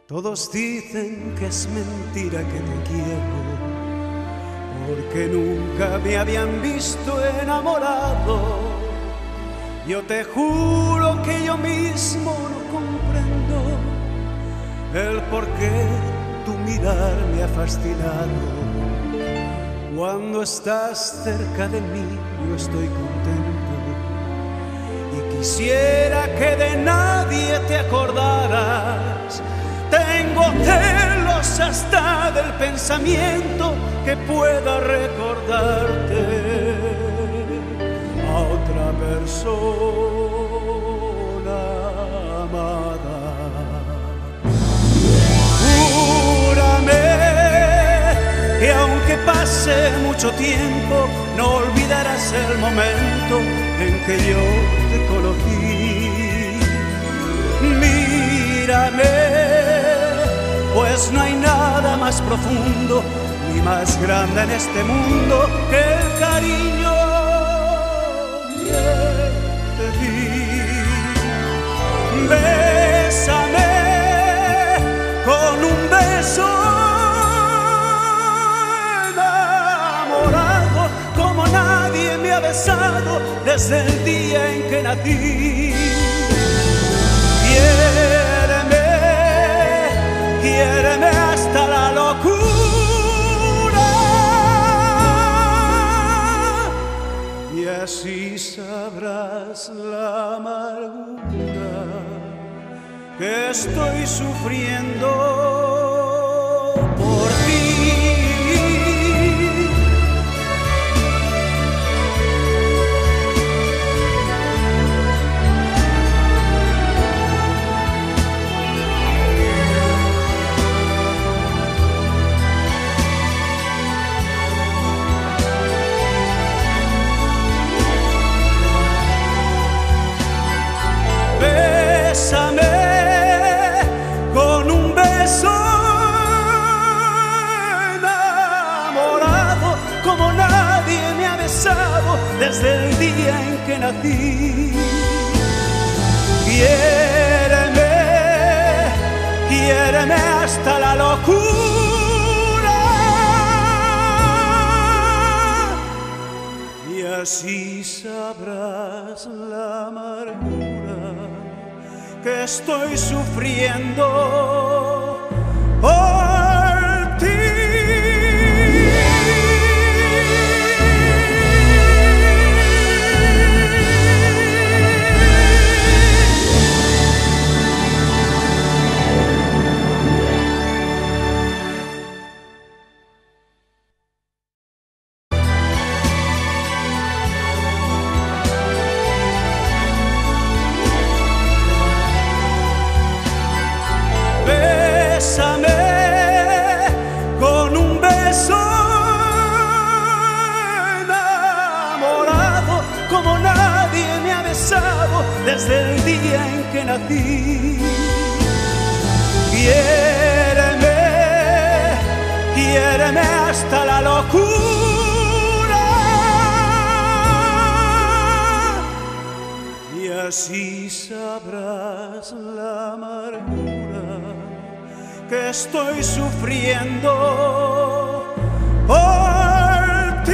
Todos dicen que es mentira que te quiero, porque nunca me habían visto enamorado. Yo te juro que yo mismo no comprendo el por qué tu mirar me ha fascinado. Cuando estás cerca de mí yo estoy contento y quisiera que de nadie te acordaras. Tengo celos hasta del pensamiento que pueda recordarte a otra persona amada. Júrame que aunque pase mucho tiempo no olvidarás el momento en que yo te conocí. Mírame, pues no hay nada más profundo ni más grande en este mundo que el cariño que te di. Bésame con un beso enamorado como nadie me ha besado desde el día en que nací. Quiéreme hasta la locura y así sabrás la amargura que estoy sufriendo por ti. Con un beso enamorado como nadie me ha besado desde el día en que nací. Quiéreme hasta la locura y así sabrás la amargura que estoy sufriendo por ti. Con un beso enamorado como nadie me ha besado desde el día en que nací. Quiéreme hasta la locura y así sabrás la amargura que estoy sufriendo por ti.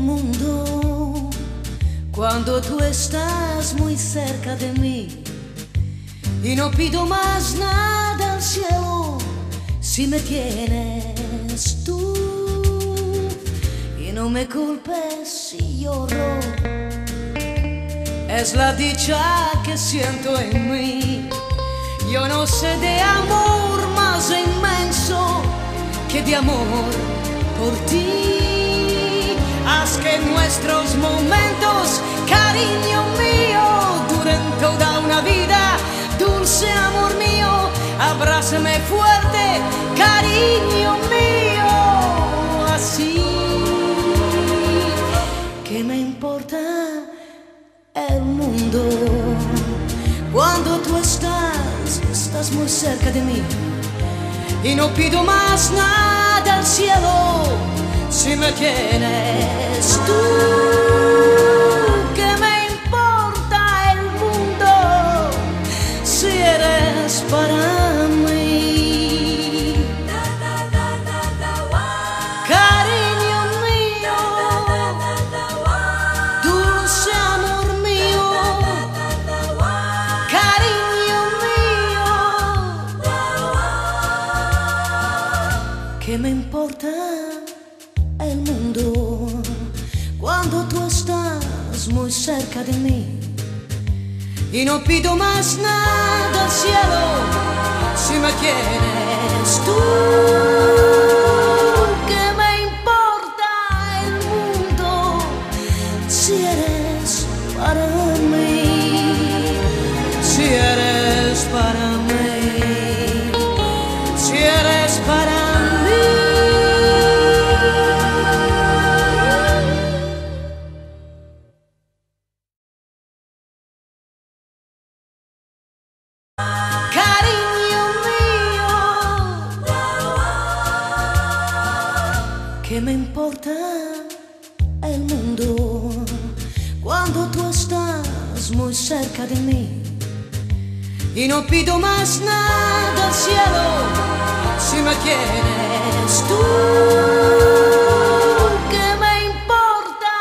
mundo cuando tú estás muy cerca de mí y no pido más nada al cielo si me tienes tú. Y no me culpes si lloro, es la dicha que siento en mí. Yo no sé de amor más inmenso que de amor por ti. Haz que nuestros momentos, cariño mío, duren toda una vida. Dulce amor mío, abrázame fuerte, cariño mío, así. ¿Qué me importa el mundo cuando tú estás muy cerca de mí? Y no pido más nada al cielo si me tienes tú. ¿Qué me importa el mundo si eres para mí? Cariño mío, dulce amor mío, cariño mío. ¿Qué me importa el mundo cuando tú estás muy cerca de mí? Y no pido más nada al cielo si me tienes tú. ¿Qué me importa el mundo si eres para mí? Si eres para mí, si eres para mí. ¿Qué me importa el mundo cuando tú estás muy cerca de mí? Y no pido más nada al cielo si me tienes tú. ¿Qué me importa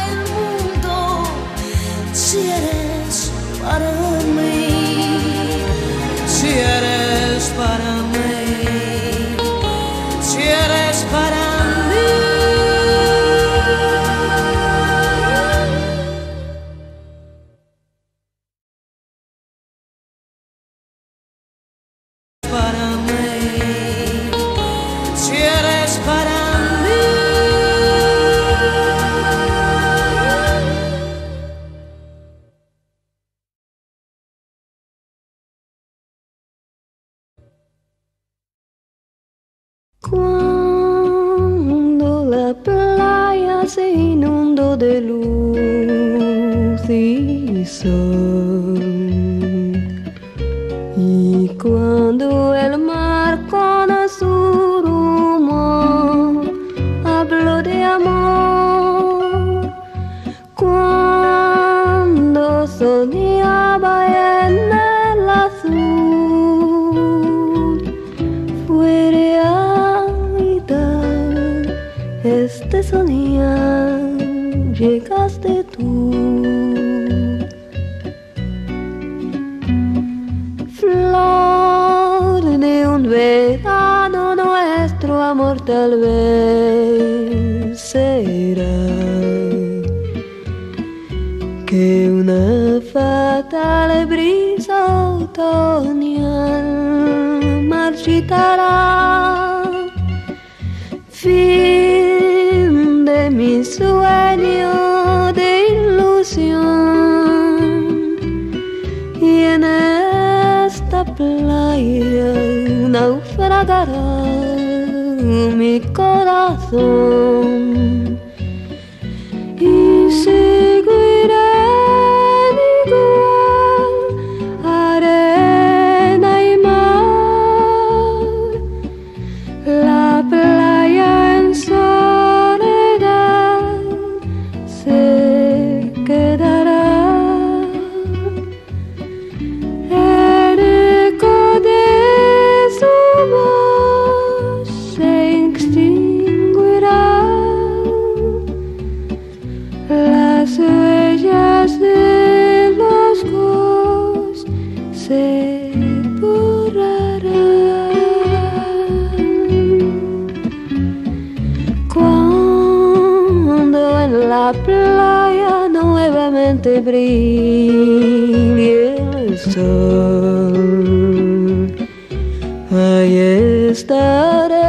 el mundo si eres para mí? Si eres para mí, si eres para mí. Para mí, si eres para mí. Cuando la playa se inundó de luz y sol, y cuando el mar con su rumor habló de amor, cuando soñaba en el azul, fue realidad este soñar, llegaste tú. Flor de un verano, nuestro amor tal vez será que una fatal brisa otoñal marchitará. Fin de mi sueño de ilusión, y en esta playa naufragará mi corazón, y seguiré igual, arena y mar, la playa en soledad se quedará. El eco de su voz se extinguirá. las huellas de los ojos se borrarán cuando en la playa nuevamente brille el sol. Ahí estaré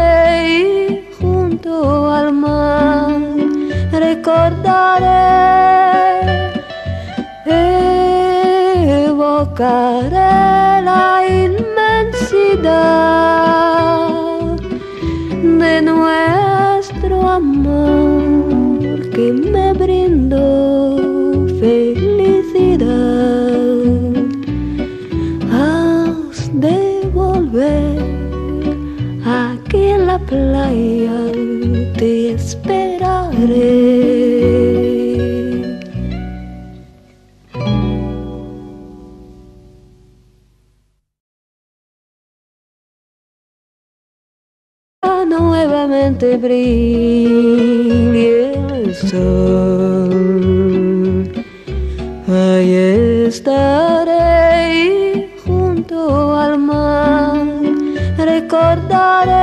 junto al mar, recordaré, evocaré la inmensidad de nuestro amor que me brindó felicidad. Has de volver, aquí en la playa te esperaré. Nuevamente brille el sol. Ahí estaré junto al mar, recordaré,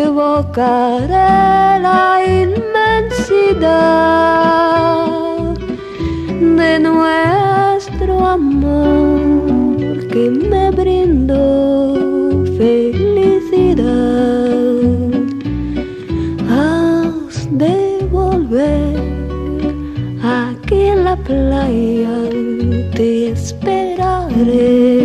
evocaré la inmensidad de nuestro amor que me brindó felicidad. Has de volver, aquí en la playa te esperaré.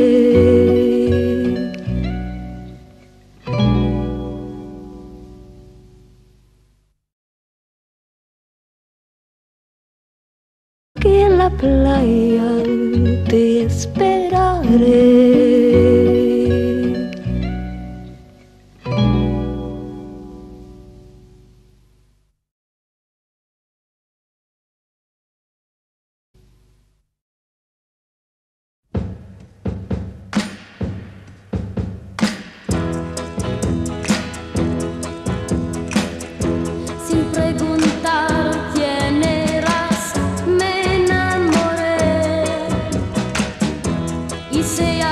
Aquí en la playa te esperaré. Sin preguntar quién eras, me enamoré y sé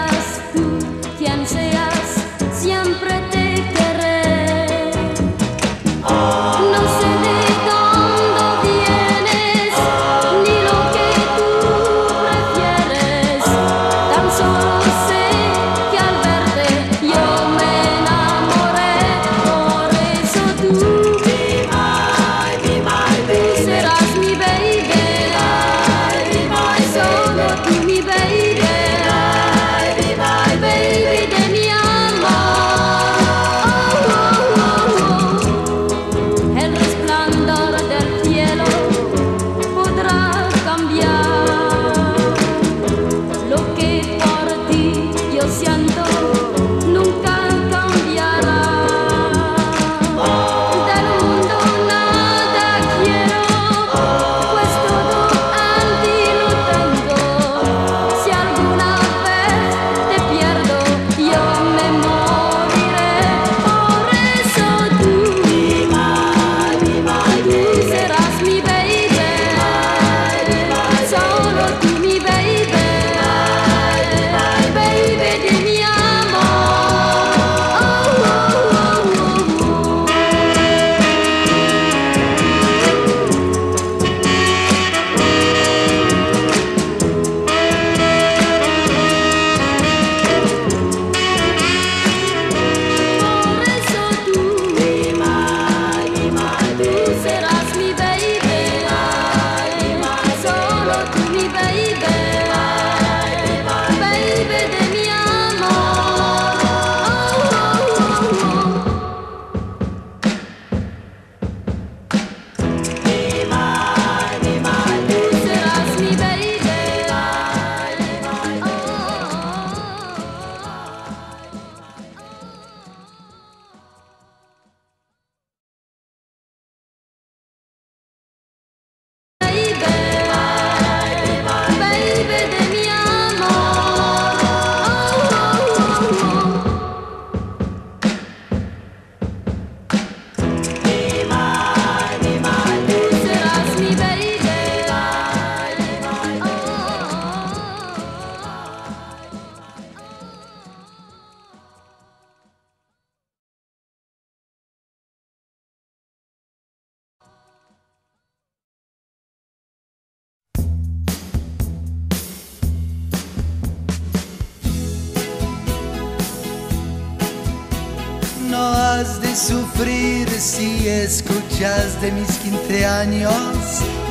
hace sufrir si escuchas de mis 15 años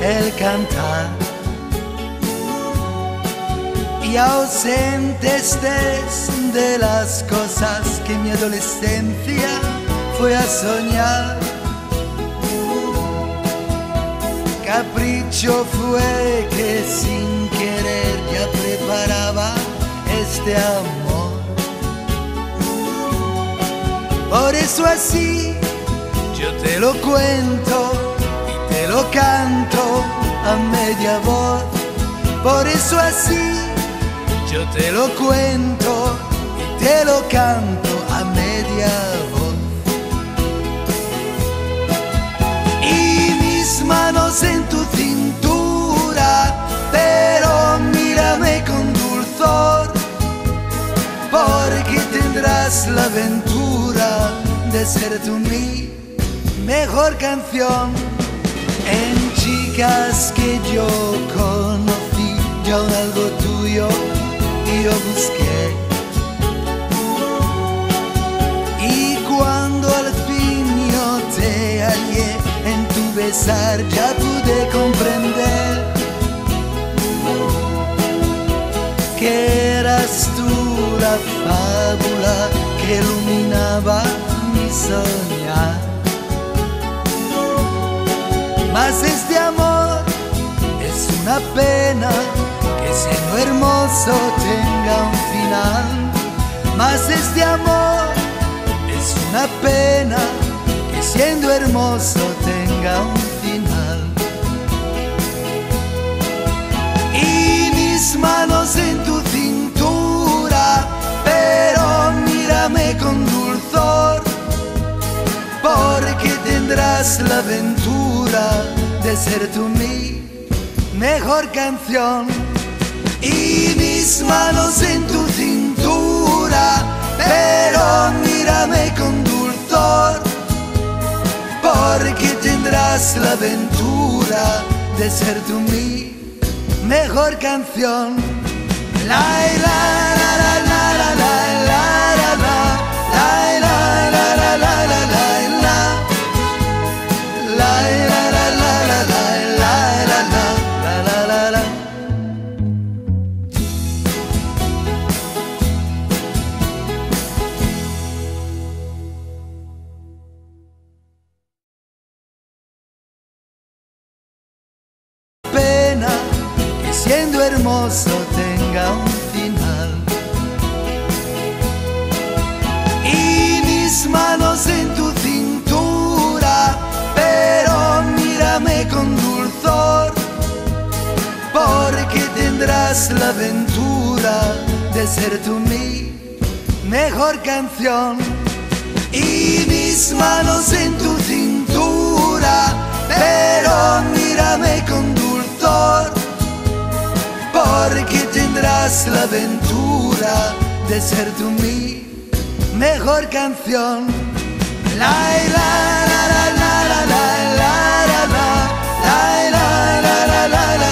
el cantar. Y ausente estés de las cosas que mi adolescencia fue a soñar. Capricho fue que sin querer ya preparaba este amor. Por eso así yo te lo cuento y te lo canto a media voz. Por eso así yo te lo cuento y te lo canto a media voz. Y mis manos en tu cintura, pero mírame con dulzor, porque tendrás la aventura de ser tú mi mejor canción. En chicas que yo conocí, yo algo tuyo y yo busqué. Y cuando al fin yo te hallé, en tu besar ya pude comprender que eras tú la fábula que iluminaba mi soñar. Mas este amor es una pena, que siendo hermoso tenga un final. Mas este amor es una pena, que siendo hermoso tenga un final. Y mis manos en tu cintura, pero mírame con dulzor, porque tendrás la aventura de ser tú mi mejor canción. Y mis manos en tu cintura, pero mírame con dulzor, porque tendrás la aventura de ser tú mi mejor canción. La la la la la la la la la la la la la la siendo hermoso tenga un final. Y mis manos en tu cintura, pero mírame con dulzor, porque tendrás la aventura de ser tú mi mejor canción. Y mis manos en tu cintura, pero mírame con dulzor, porque tendrás la aventura de ser tú mi mejor canción. La la la la la la la la la la la la la la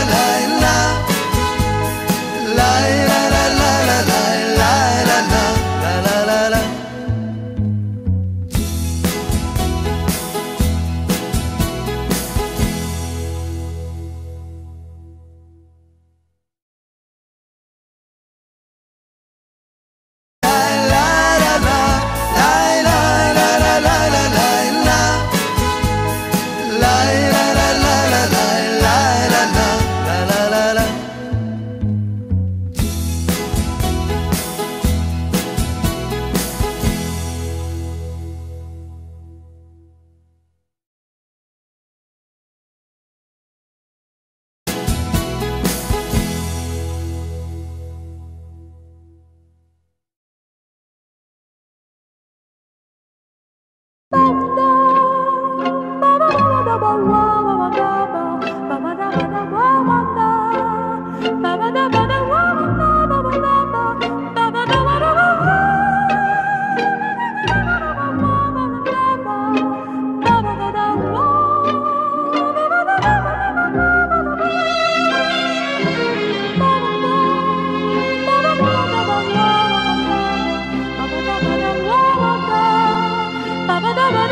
Ba ba da ba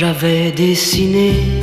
J'avais dessiné